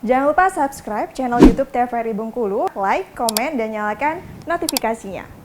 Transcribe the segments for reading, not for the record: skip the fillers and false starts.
Jangan lupa subscribe channel YouTube TVRI Bengkulu, like, komen, dan nyalakan notifikasinya.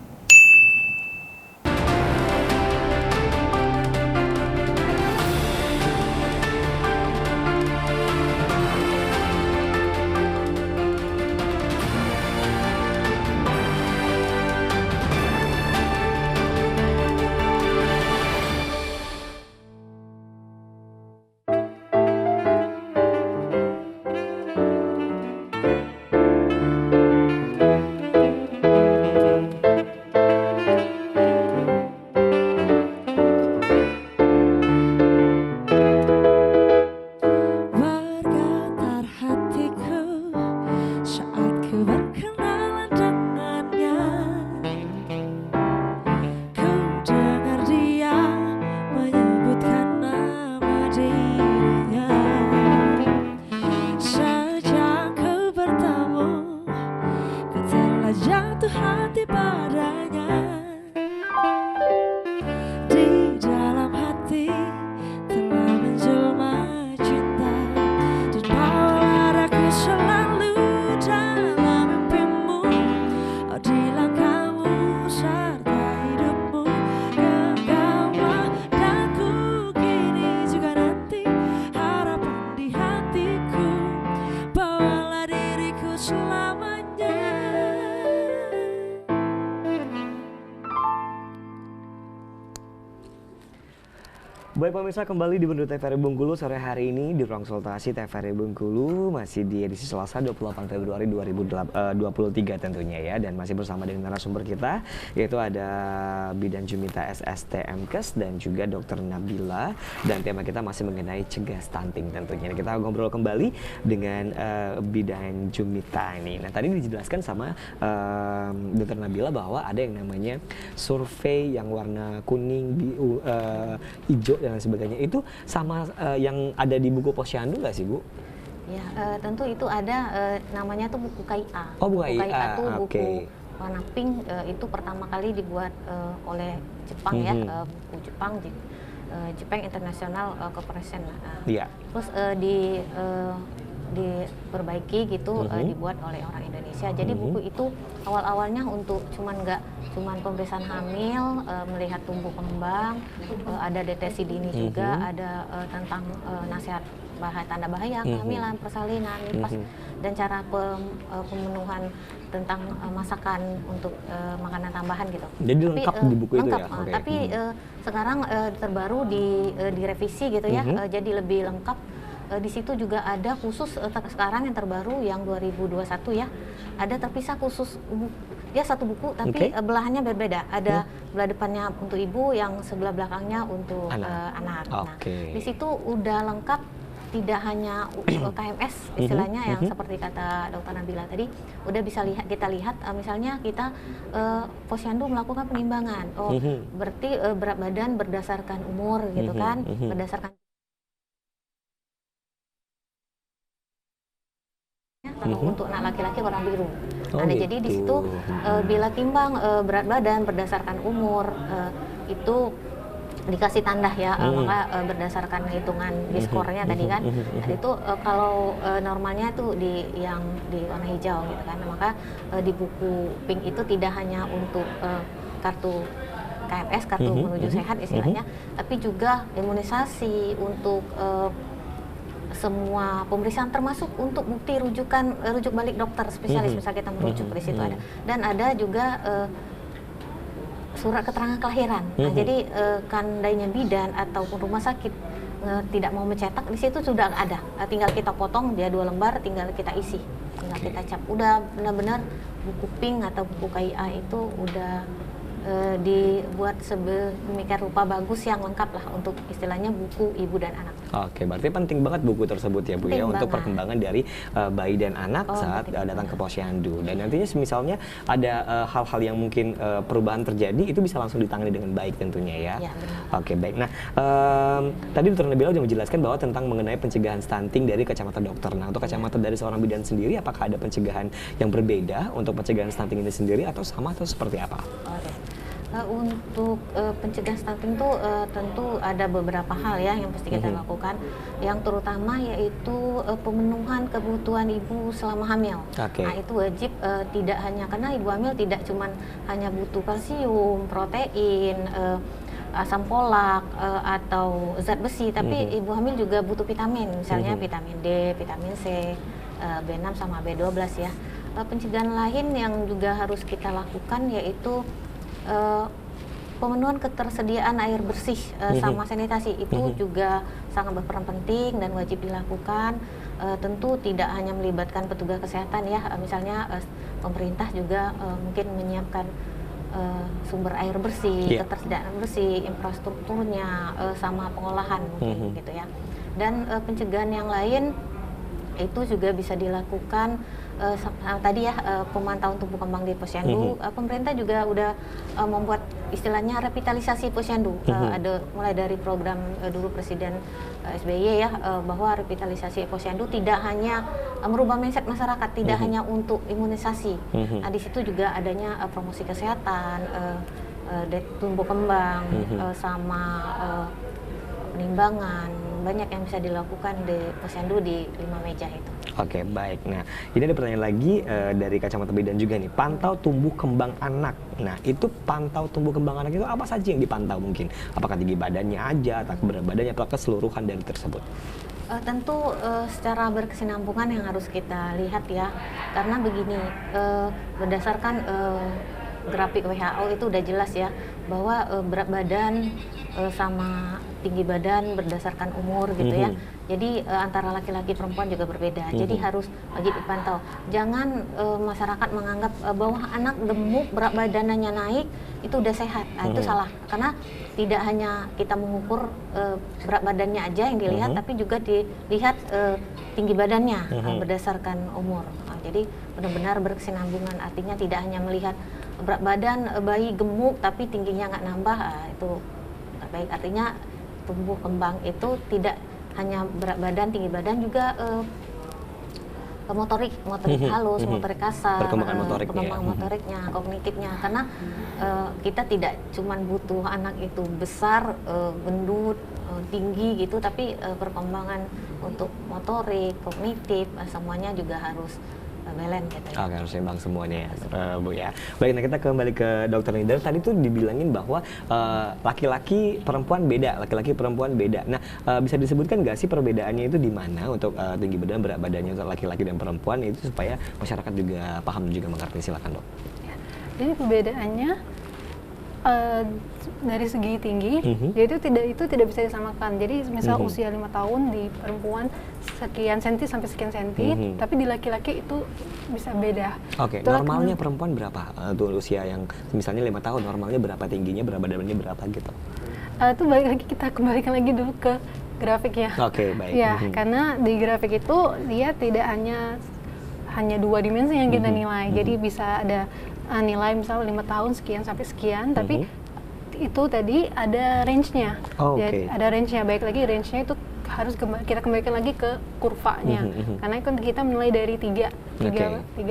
Jatuh hati padanya, di dalam hati telah menjelma cinta, dan bawalah aku selalu dalam mimpimu, oh di langkahmu serta hidupmu. Genggamlah daku kini juga nanti, harapan di hatiku, bawalah diriku selamanya. Baik pemirsa, kembali di Bendul TVRI Bengkulu sore hari ini di ruang konsultasi TVRI Bengkulu, masih di edisi Selasa 28 Februari 2023 tentunya ya, dan masih bersama dengan narasumber kita yaitu ada Bidan Jumita SSTMkes dan juga Dr. Nabila, dan tema kita masih mengenai cegah stunting tentunya. Kita ngobrol kembali dengan Bidan Jumita ini. Nah, tadi dijelaskan sama Dr. Nabila bahwa ada yang namanya survei yang warna kuning, hijau dan sebagainya. Itu sama yang ada di buku Posyandu nggak sih, Bu? Ya, tentu itu ada namanya tuh buku KIA. Oh, buku KIA. KIA itu buku Okay. warna pink, itu pertama kali dibuat oleh Jepang ya, buku Jepang, Japan International Corporation. Iya. Terus diperbaiki gitu, dibuat oleh orang Indonesia. Jadi buku itu awal-awalnya untuk cuman pemeriksaan hamil, melihat tumbuh kembang, ada deteksi dini juga, ada tentang nasihat tanda bahaya kehamilan, persalinan, nifas, dan cara pemenuhan tentang masakan untuk makanan tambahan gitu. Jadi lengkap di buku lengkap, itu ya? Okay. Tapi sekarang terbaru direvisi gitu ya, jadi lebih lengkap. Di situ juga ada khusus sekarang yang terbaru yang 2021 ya, ada terpisah khusus dia satu buku tapi belahannya berbeda. Ada belah depannya untuk ibu, yang sebelah belakangnya untuk anak. Nah, di situ udah lengkap, tidak hanya KMS istilahnya yang seperti kata Dr. Nabila tadi, udah bisa kita lihat misalnya kita Posyandu melakukan penimbangan, berarti berat badan berdasarkan umur gitu kan, berdasarkan untuk anak laki-laki warna biru. Jadi di situ bila timbang berat badan berdasarkan umur itu dikasih tanda ya, maka berdasarkan hitungan di skornya tadi kan. Nah, itu kalau normalnya itu yang di warna hijau gitu kan. Maka di buku pink itu tidak hanya untuk kartu KMS, kartu menuju sehat istilahnya, tapi juga imunisasi untuk semua pemeriksaan, termasuk untuk bukti rujuk balik dokter spesialis, misalnya kita merujuk di situ ada, dan ada juga surat keterangan kelahiran. Nah, jadi kandainya bidan ataupun rumah sakit tidak mau mencetak, di situ sudah ada, tinggal kita potong dia 2 lembar, tinggal kita isi, tinggal kita cap, udah benar-benar buku pink atau buku KIA itu udah dibuat sedemikian rupa bagus yang lengkap lah untuk istilahnya buku ibu dan anak. Oke, berarti penting banget buku tersebut ya Bu ya, untuk perkembangan dari bayi dan anak saat datang ke Posyandu. Dan nantinya misalnya ada hal-hal yang mungkin perubahan terjadi, itu bisa langsung ditangani dengan baik tentunya ya. Ya, benar. Oke, baik. Nah, tadi Dr. Nabila sudah menjelaskan bahwa tentang mengenai pencegahan stunting dari kacamata dokter. Nah, untuk kacamata dari seorang bidan sendiri, apakah ada pencegahan yang berbeda untuk pencegahan stunting ini sendiri, atau sama atau seperti apa? Oke. Untuk pencegahan stunting itu tentu ada beberapa hal ya yang pasti kita lakukan. Yang terutama yaitu pemenuhan kebutuhan ibu selama hamil. Oke. Nah itu wajib, tidak hanya karena ibu hamil tidak cuman hanya butuh kalsium, protein, asam folat atau zat besi, tapi ibu hamil juga butuh vitamin, misalnya vitamin D, vitamin C, B6 sama B12 ya. Pencegahan lain yang juga harus kita lakukan yaitu pemenuhan ketersediaan air bersih sama sanitasi itu juga sangat berperan penting dan wajib dilakukan. Tentu tidak hanya melibatkan petugas kesehatan ya, misalnya pemerintah juga mungkin menyiapkan sumber air bersih, ketersediaan air bersih, infrastrukturnya, sama pengolahan mungkin gitu ya. Dan pencegahan yang lain itu juga bisa dilakukan tadi ya, pemantauan tumbuh kembang di posyandu. Pemerintah juga udah membuat istilahnya revitalisasi posyandu. Ada mulai dari program dulu Presiden SBY ya, bahwa revitalisasi posyandu tidak hanya merubah mindset masyarakat, tidak hanya untuk imunisasi. Nah, di situ juga adanya promosi kesehatan, tumbuh kembang, sama penimbangan. Banyak yang bisa dilakukan di posyandu di 5 meja itu. Oke, baik. Nah, ini ada pertanyaan lagi dari kacamata bidan juga nih. Pantau tumbuh kembang anak. Nah, itu pantau tumbuh kembang anak itu apa saja yang dipantau mungkin? Apakah tinggi badannya aja, atau berat badannya, apakah keseluruhan dari tersebut? Tentu secara berkesinambungan yang harus kita lihat ya. Karena begini, berdasarkan grafik WHO itu udah jelas ya, bahwa berat badan sama tinggi badan berdasarkan umur gitu ya. Jadi antara laki-laki perempuan juga berbeda. Jadi harus wajib dipantau. Jangan masyarakat menganggap bahwa anak gemuk berat badannya naik itu udah sehat. Nah, itu salah. Karena tidak hanya kita mengukur berat badannya aja yang dilihat, tapi juga dilihat tinggi badannya berdasarkan umur. Nah, jadi benar-benar berkesinambungan. Artinya tidak hanya melihat berat badan bayi gemuk tapi tingginya nggak nambah, itu nggak baik. Artinya tumbuh kembang itu tidak hanya berat badan, tinggi badan, juga motorik halus, motorik kasar, perkembangan motoriknya, kognitifnya. Karena kita tidak cuma butuh anak itu besar, gendut, tinggi gitu, tapi perkembangan untuk motorik, kognitif, semuanya juga harus balance gitu ya. Oke, harus seimbang semuanya ya, Bu ya. Baik, nah kita kembali ke Dokter Nida. Tadi tuh dibilangin bahwa laki-laki perempuan beda, Nah, bisa disebutkan nggak sih perbedaannya itu di mana untuk tinggi badan, berat badannya untuk laki-laki dan perempuan itu supaya masyarakat juga paham dan juga mengerti. Silakan, Dok. Jadi perbedaannya dari segi tinggi, yaitu tidak bisa disamakan. Jadi misal usia 5 tahun di perempuan sekian senti sampai sekian senti, tapi di laki-laki itu bisa beda. Oke, normalnya perempuan berapa? Tuh usia yang misalnya 5 tahun, normalnya berapa tingginya, berapa badannya berapa gitu? Itu balik lagi, kita kembalikan lagi dulu ke grafik ya. Oke, baik. Ya, karena di grafik itu dia tidak hanya 2 dimensi yang kita nilai. Jadi bisa ada nilai misalnya 5 tahun sekian sampai sekian, tapi itu tadi ada range-nya. Jadi ada range-nya, baik lagi range-nya itu harus kita kembalikan lagi ke kurvanya. Karena kan kita mulai dari tiga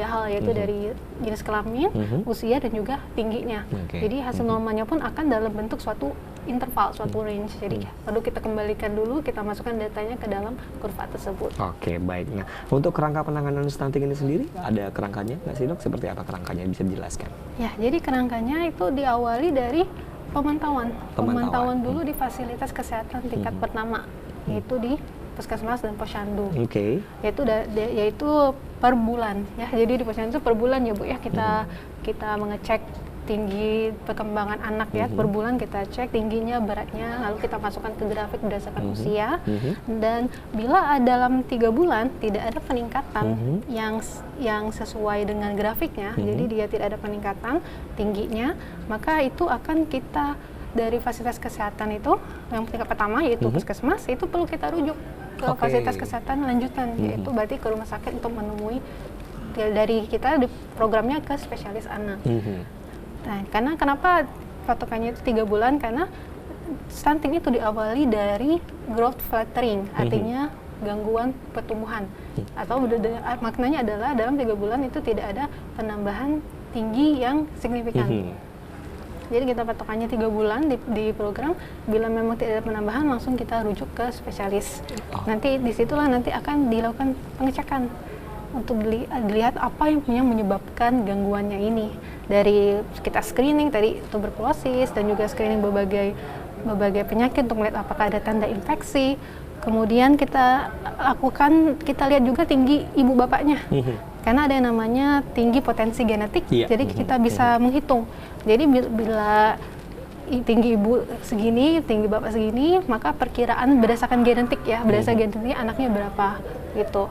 hal, yaitu dari jenis kelamin, usia, dan juga tingginya. Jadi hasil normalnya pun akan dalam bentuk suatu interval, suatu range. Jadi perlu kita kembalikan dulu, kita masukkan datanya ke dalam kurva tersebut. Oke, baik. Nah, untuk kerangka penanganan stunting ini sendiri, ada kerangkanya nggak sih, Dok? Seperti apa kerangkanya? Bisa dijelaskan? Ya, jadi kerangkanya itu diawali dari pemantauan dulu di fasilitas kesehatan tingkat pertama, yaitu di puskesmas dan posyandu. Yaitu per bulan ya. Jadi di posyandu per bulan ya, Bu ya, kita mengecek tinggi perkembangan anak ya, per bulan kita cek tingginya, beratnya, lalu kita masukkan ke grafik berdasarkan usia. Dan bila dalam 3 bulan tidak ada peningkatan yang sesuai dengan grafiknya, jadi dia tidak ada peningkatan tingginya, maka itu akan kita dari fasilitas kesehatan itu yang tingkat pertama, yaitu puskesmas, itu perlu kita rujuk ke fasilitas kesehatan lanjutan, yaitu berarti ke rumah sakit untuk menemui dari kita di programnya ke spesialis anak. Nah, karena kenapa patokannya itu 3 bulan? Karena stunting itu diawali dari growth flattering, artinya gangguan pertumbuhan. Atau maknanya adalah dalam 3 bulan itu tidak ada penambahan tinggi yang signifikan. Jadi kita patokannya 3 bulan di program. Bila memang tidak ada penambahan, langsung kita rujuk ke spesialis. Nanti disitulah nanti akan dilakukan pengecekan untuk dilihat apa yang menyebabkan gangguannya ini. Dari kita screening tadi tuberkulosis dan juga screening berbagai penyakit untuk melihat apakah ada tanda infeksi. Kemudian kita lihat juga tinggi ibu bapaknya. Karena ada yang namanya tinggi potensi genetik. Jadi kita bisa menghitung. Jadi bila tinggi ibu segini, tinggi bapak segini, maka perkiraan berdasarkan genetik ya, berdasarkan genetik anaknya berapa gitu.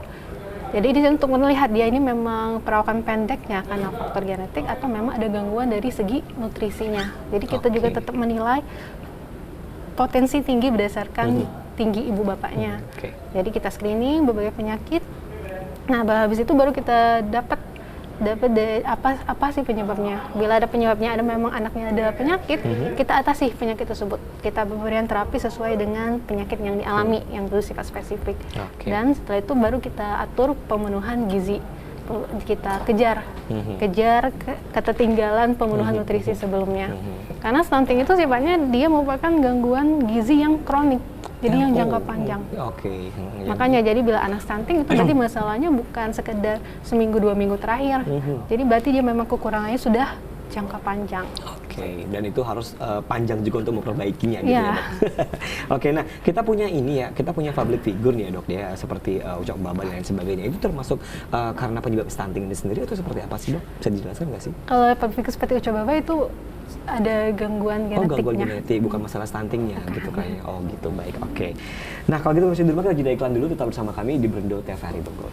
Jadi ini untuk melihat dia ini memang perawakan pendeknya karena faktor genetik atau memang ada gangguan dari segi nutrisinya. Jadi kita juga tetap menilai potensi tinggi berdasarkan tinggi ibu bapaknya. Jadi kita screening berbagai penyakit. Nah, habis itu baru kita dapat apa sih penyebabnya. Bila ada penyebabnya, ada memang anaknya ada penyakit, kita atasi penyakit tersebut. Kita berikan terapi sesuai dengan penyakit yang dialami yang bersifat spesifik. Dan setelah itu baru kita atur pemenuhan gizi. Kita kejar ketertinggalan pemenuhan nutrisi sebelumnya. Karena stunting itu sifatnya dia merupakan gangguan gizi yang kronik. Jadi yang jangka panjang. Makanya jadi bila anak stunting itu berarti masalahnya bukan sekedar seminggu 2 minggu terakhir. Jadi berarti dia memang kekurangannya sudah jangka panjang. Dan itu harus panjang juga untuk memperbaikinya gitu ya, Dok. Nah kita punya kita punya public figure nih ya, Dok, ya, seperti Ucok Baba dan lain sebagainya. Itu termasuk karena penyebab stunting ini sendiri atau seperti apa sih, Dok? Bisa dijelaskan nggak sih? Kalau public figure seperti Ucok Baba itu ada gangguan genetiknya. Gangguan genetik, bukan masalah stuntingnya gitu kayaknya. Gitu, baik. Nah kalau gitu masih dulu kita jeda iklan dulu, tetap bersama kami di Brendo TVRI Bengkulu.